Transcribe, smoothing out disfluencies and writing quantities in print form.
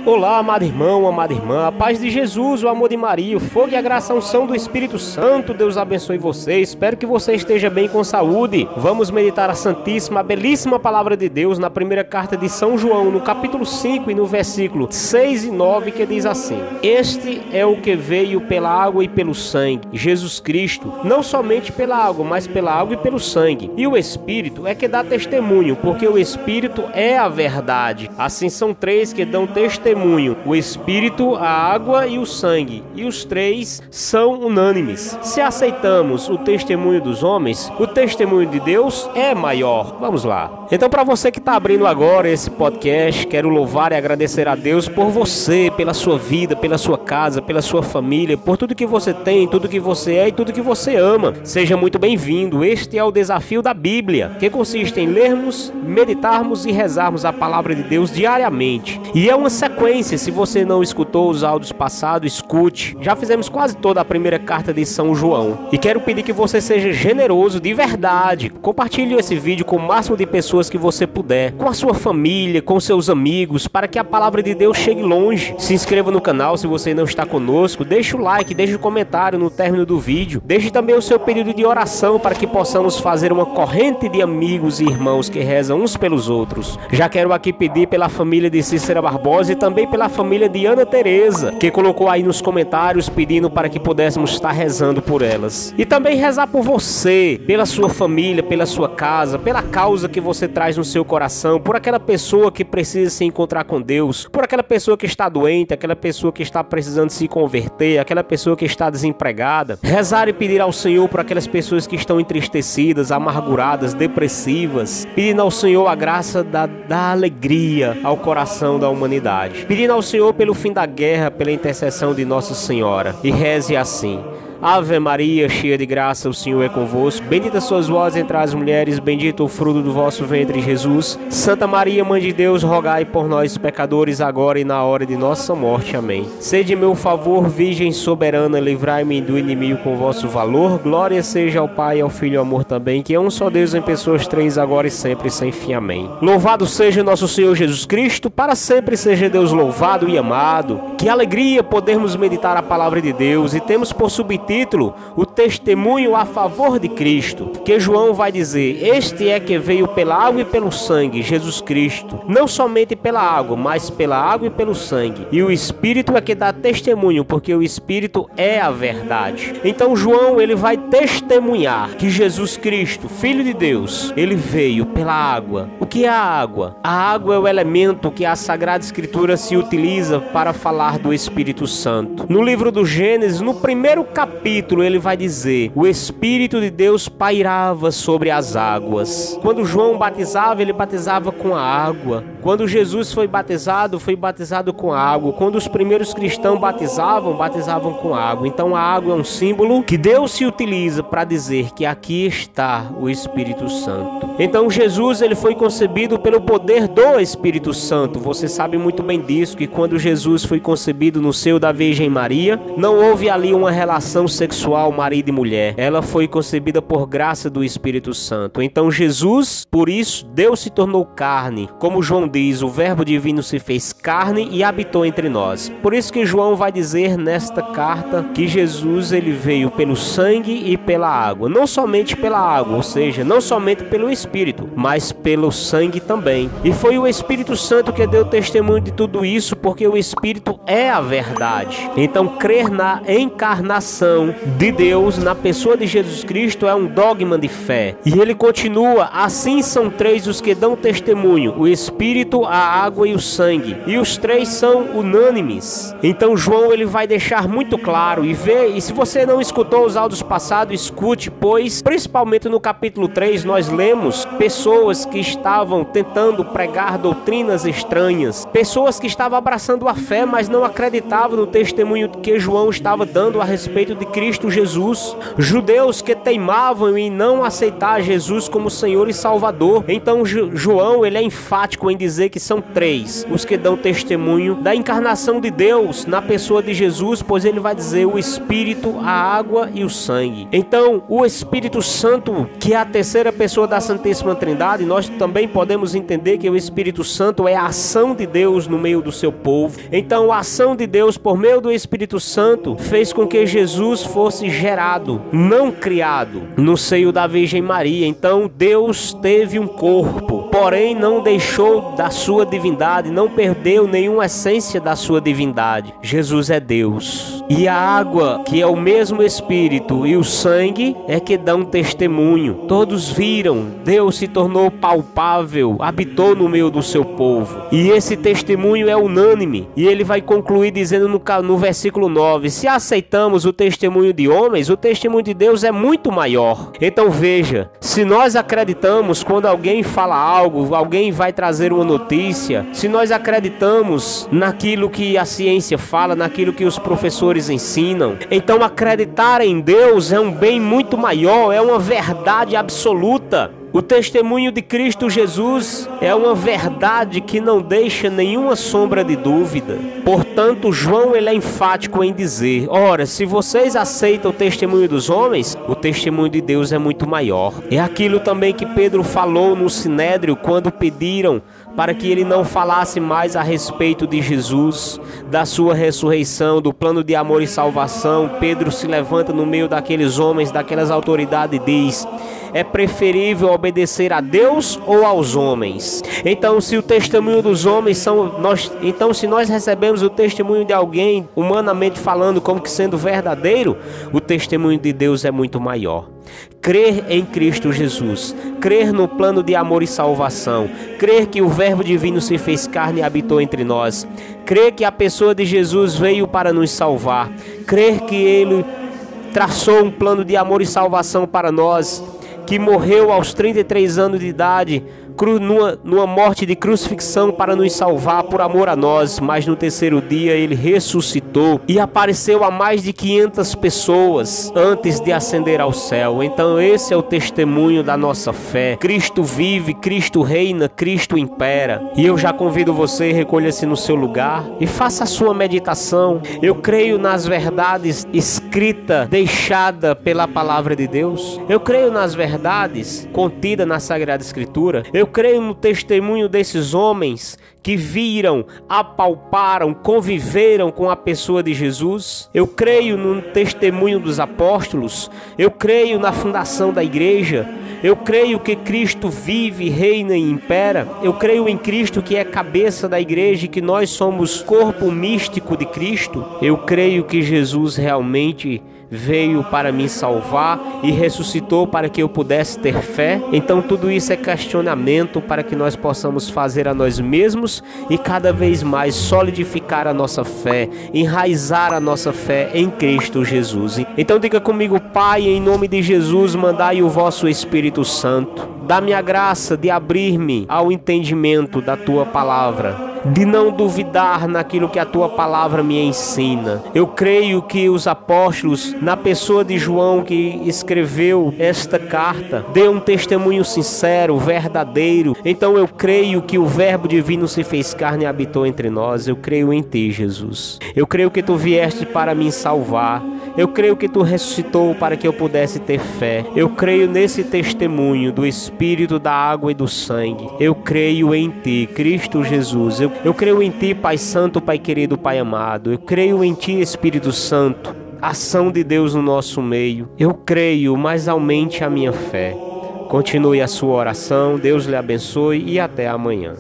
Olá, amado irmão, amada irmã, a paz de Jesus, o amor de Maria, o fogo e a graça, a unção do Espírito Santo, Deus abençoe você, espero que você esteja bem com saúde. Vamos meditar a santíssima, a belíssima palavra de Deus na primeira carta de São João, no capítulo 5 e no versículo 6 e 9, que diz assim: Este é o que veio pela água e pelo sangue, Jesus Cristo, não somente pela água, mas pela água e pelo sangue. E o Espírito é que dá testemunho, porque o Espírito é a verdade. Assim são três que dão testemunho: o Espírito, a água e o sangue, e os três são unânimes. Se aceitamos o testemunho dos homens, o testemunho de Deus é maior. Vamos lá. Então, para você que está abrindo agora esse podcast, quero louvar e agradecer a Deus por você, pela sua vida, pela sua casa, pela sua família, por tudo que você tem, tudo que você é e tudo que você ama. Seja muito bem-vindo. Este é o desafio da Bíblia, que consiste em lermos, meditarmos e rezarmos a palavra de Deus diariamente. E é uma sequência. Se você não escutou os áudios passados, escute. Já fizemos quase toda a primeira carta de São João. E quero pedir que você seja generoso de verdade. Compartilhe esse vídeo com o máximo de pessoas que você puder. Com a sua família, com seus amigos, para que a palavra de Deus chegue longe. Se inscreva no canal se você não está conosco. Deixe o like, deixe o comentário no término do vídeo. Deixe também o seu pedido de oração para que possamos fazer uma corrente de amigos e irmãos que rezam uns pelos outros. Já quero aqui pedir pela família de Cícera Barbosa e também pela família de Ana Teresa, que colocou aí nos comentários pedindo para que pudéssemos estar rezando por elas. E também rezar por você, pela sua família, pela sua casa, pela causa que você traz no seu coração, por aquela pessoa que precisa se encontrar com Deus, por aquela pessoa que está doente, aquela pessoa que está precisando se converter, aquela pessoa que está desempregada. Rezar e pedir ao Senhor por aquelas pessoas que estão entristecidas, amarguradas, depressivas, pedindo ao Senhor a graça da alegria ao coração da humanidade. Pedindo ao Senhor pelo fim da guerra, pela intercessão de Nossa Senhora. E reze assim: Ave Maria, cheia de graça, o Senhor é convosco. Bendita sois vós entre as mulheres, bendito o fruto do vosso ventre, Jesus. Santa Maria, Mãe de Deus, rogai por nós, pecadores, agora e na hora de nossa morte. Amém. Sede meu favor, Virgem soberana, livrai-me do inimigo com vosso valor. Glória seja ao Pai, ao Filho e ao amor também, que é um só Deus em pessoas três, agora e sempre, sem fim. Amém. Louvado seja nosso Senhor Jesus Cristo, para sempre seja Deus louvado e amado. Que alegria podermos meditar a palavra de Deus e temos por subtítulo o testemunho a favor de Cristo, que João vai dizer: este é que veio pela água e pelo sangue, Jesus Cristo, não somente pela água, mas pela água e pelo sangue, e o Espírito é que dá testemunho, porque o Espírito é a verdade. Então João, ele vai testemunhar que Jesus Cristo, Filho de Deus, ele veio pela água. O que é a água? A água é o elemento que a Sagrada Escritura se utiliza para falar do Espírito Santo. No livro do Gênesis, no primeiro capítulo, ele vai dizer: o Espírito de Deus pairava sobre as águas. Quando João batizava, ele batizava com a água. Quando Jesus foi batizado com a água. Quando os primeiros cristãos batizavam com água. Então a água é um símbolo que Deus se utiliza para dizer que aqui está o Espírito Santo. Então Jesus, ele foi concebido pelo poder do Espírito Santo. Você sabe muito bem disso, que quando Jesus foi concebido no seio da Virgem Maria, não houve ali uma relação sexual marido e mulher. Ela foi concebida por graça do Espírito Santo. Então Jesus, por isso, Deus se tornou carne. Como João diz, o verbo divino se fez carne e habitou entre nós. Por isso que João vai dizer nesta carta que Jesus, ele veio pelo sangue e pela água. Não somente pela água, ou seja, não somente pelo Espírito, mas pelo sangue também. E foi o Espírito Santo que deu testemunho de tudo isso, porque o Espírito é a verdade. Então crer na encarnação de Deus na pessoa de Jesus Cristo é um dogma de fé. E ele continua: assim são três os que dão testemunho: o Espírito, a água e o sangue. E os três são unânimes. Então João, ele vai deixar muito claro e se você não escutou os áudios passados, escute, pois principalmente no capítulo 3 nós lemos pessoas que estavam tentando pregar doutrinas estranhas, pessoas que estavam abraçando a fé, mas não acreditavam no testemunho que João estava dando a respeito de Cristo Jesus. Judeus que teimavam em não aceitar Jesus como Senhor e Salvador. Então João, ele é enfático em dizer que são três os que dão testemunho da encarnação de Deus na pessoa de Jesus, pois ele vai dizer o Espírito, a água e o sangue. Então, o Espírito Santo, que é a terceira pessoa da Santíssima Trindade, nós também podemos entender que o Espírito Santo é a ação de Deus no meio do seu povo. Então, a ação de Deus por meio do Espírito Santo fez com que Jesus fosse gerado, não criado, no seio da Virgem Maria. Então, Deus teve um corpo, porém não deixou da sua divindade, não perdeu nenhuma essência da sua divindade. Jesus é Deus. E a água, que é o mesmo Espírito, e o sangue é que dão testemunho. Todos viram, Deus se tornou palpável, habitou no meio do seu povo. E esse testemunho é unânime. E ele vai concluir dizendo no versículo 9: se aceitamos o testemunho de homens, o testemunho de Deus é muito maior. Então veja, se nós acreditamos quando alguém fala algo, alguém vai trazer uma notícia, se nós acreditamos naquilo que a ciência fala, naquilo que os professores ensinam, então acreditar em Deus é um bem muito maior, é uma verdade absoluta. O testemunho de Cristo Jesus é uma verdade que não deixa nenhuma sombra de dúvida. Portanto, João, ele é enfático em dizer: ora, se vocês aceitam o testemunho dos homens, o testemunho de Deus é muito maior. É aquilo também que Pedro falou no Sinédrio, quando pediram para que ele não falasse mais a respeito de Jesus, da sua ressurreição, do plano de amor e salvação. Pedro se levanta no meio daqueles homens, daquelas autoridades, e diz: é preferível obedecer a Deus ou aos homens? Então, se o testemunho dos homens se nós recebemos o testemunho de alguém, humanamente falando, como que sendo verdadeiro, o testemunho de Deus é muito maior. Crer em Cristo Jesus, crer no plano de amor e salvação, crer que o Verbo divino se fez carne e habitou entre nós, crer que a pessoa de Jesus veio para nos salvar, crer que Ele traçou um plano de amor e salvação para nós, que morreu aos 33 anos de idade, numa morte de crucifixão para nos salvar por amor a nós, mas no terceiro dia ele ressuscitou e apareceu a mais de 500 pessoas antes de ascender ao céu. Então esse é o testemunho da nossa fé. Cristo vive, Cristo reina, Cristo impera. E eu já convido você, recolha-se no seu lugar e faça a sua meditação. Eu creio nas verdades escritas, deixadas pela palavra de Deus. Eu creio nas verdades contidas na Sagrada Escritura. Eu creio no testemunho desses homens que viram, apalparam, conviveram com a pessoa de Jesus. Eu creio no testemunho dos apóstolos. Eu creio na fundação da igreja. Eu creio que Cristo vive, reina e impera. Eu creio em Cristo, que é cabeça da igreja, e que nós somos corpo místico de Cristo. Eu creio que Jesus realmente veio para me salvar e ressuscitou para que eu pudesse ter fé. Então tudo isso é questionamento para que nós possamos fazer a nós mesmos e cada vez mais solidificar a nossa fé, enraizar a nossa fé em Cristo Jesus. Então diga comigo: Pai, em nome de Jesus, mandai o vosso Espírito Santo. Dá-me a graça de abrir-me ao entendimento da Tua palavra, de não duvidar naquilo que a Tua palavra me ensina. Eu creio que os apóstolos, na pessoa de João, que escreveu esta carta, deu um testemunho sincero, verdadeiro. Então eu creio que o Verbo divino se fez carne e habitou entre nós. Eu creio em Ti, Jesus. Eu creio que Tu vieste para me salvar. Eu creio que Tu ressuscitou para que eu pudesse ter fé. Eu creio nesse testemunho do Espírito, da água e do sangue. Eu creio em Ti, Cristo Jesus. Eu creio em Ti, Pai Santo, Pai querido, Pai amado. Eu creio em Ti, Espírito Santo, ação de Deus no nosso meio. Eu creio, mas aumente a minha fé. Continue a sua oração, Deus lhe abençoe e até amanhã.